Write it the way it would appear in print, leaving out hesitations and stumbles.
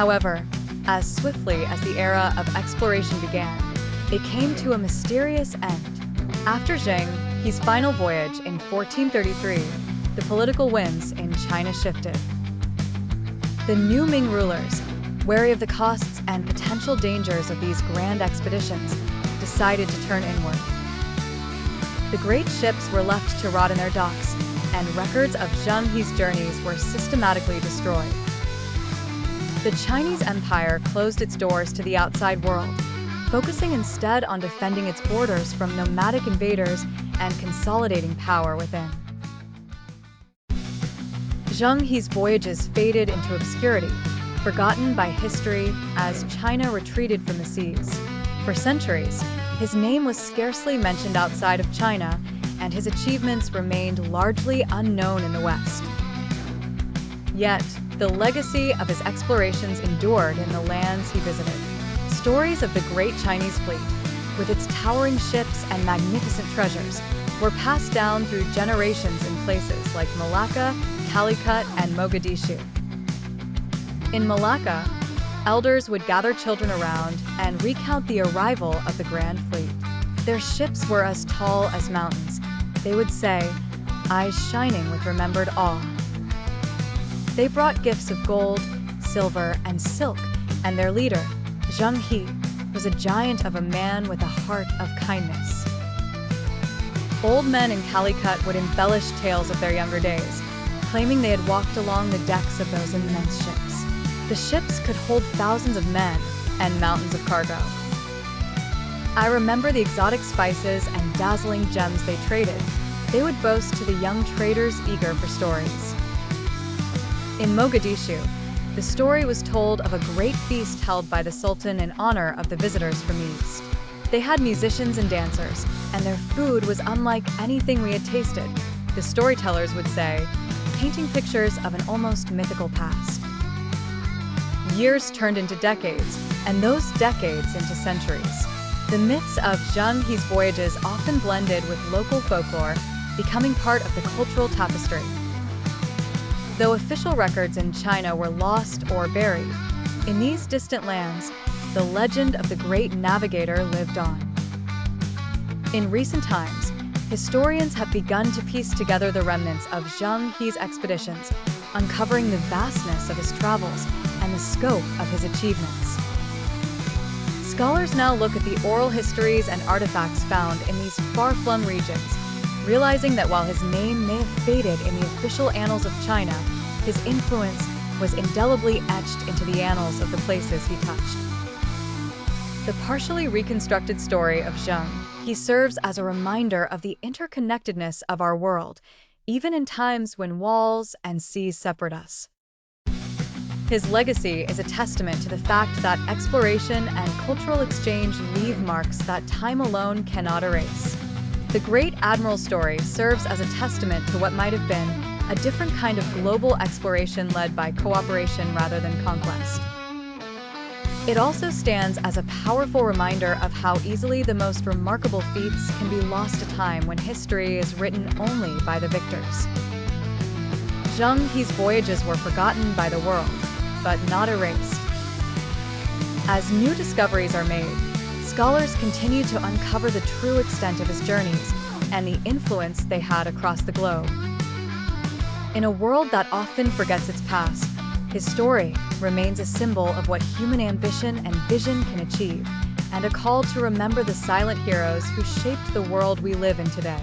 However, as swiftly as the era of exploration began, it came to a mysterious end. After Zheng He's final voyage in 1433, the political winds in China shifted. The new Ming rulers, wary of the costs and potential dangers of these grand expeditions, decided to turn inward. The great ships were left to rot in their docks, and records of Zheng He's journeys were systematically destroyed. The Chinese Empire closed its doors to the outside world, focusing instead on defending its borders from nomadic invaders and consolidating power within. Zheng He's voyages faded into obscurity, forgotten by history as China retreated from the seas. For centuries, his name was scarcely mentioned outside of China, and his achievements remained largely unknown in the West. Yet, the legacy of his explorations endured in the lands he visited. Stories of the great Chinese fleet, with its towering ships and magnificent treasures, were passed down through generations in places like Malacca, Calicut, and Mogadishu. In Malacca, elders would gather children around and recount the arrival of the Grand Fleet. Their ships were as tall as mountains, they would say, eyes shining with remembered awe. They brought gifts of gold, silver, and silk, and their leader, Zheng He, was a giant of a man with a heart of kindness. Old men in Calicut would embellish tales of their younger days, claiming they had walked along the decks of those immense ships. The ships could hold thousands of men and mountains of cargo. I remember the exotic spices and dazzling gems they traded. They would boast to the young traders eager for stories. In Mogadishu, the story was told of a great feast held by the Sultan in honor of the visitors from the East. They had musicians and dancers, and their food was unlike anything we had tasted, the storytellers would say, painting pictures of an almost mythical past. Years turned into decades, and those decades into centuries. The myths of Zheng He's voyages often blended with local folklore, becoming part of the cultural tapestry. Though official records in China were lost or buried, in these distant lands, the legend of the great navigator lived on. In recent times, historians have begun to piece together the remnants of Zheng He's expeditions, uncovering the vastness of his travels and the scope of his achievements. Scholars now look at the oral histories and artifacts found in these far-flung regions, realizing that while his name may have faded in the official annals of China, his influence was indelibly etched into the annals of the places he touched. The partially reconstructed story of Zheng He serves as a reminder of the interconnectedness of our world, even in times when walls and seas separate us. His legacy is a testament to the fact that exploration and cultural exchange leave marks that time alone cannot erase. The great Admiral story serves as a testament to what might have been a different kind of global exploration led by cooperation rather than conquest. It also stands as a powerful reminder of how easily the most remarkable feats can be lost to time when history is written only by the victors. Zheng He's voyages were forgotten by the world, but not erased. As new discoveries are made, scholars continue to uncover the true extent of his journeys and the influence they had across the globe. In a world that often forgets its past, his story remains a symbol of what human ambition and vision can achieve, and a call to remember the silent heroes who shaped the world we live in today.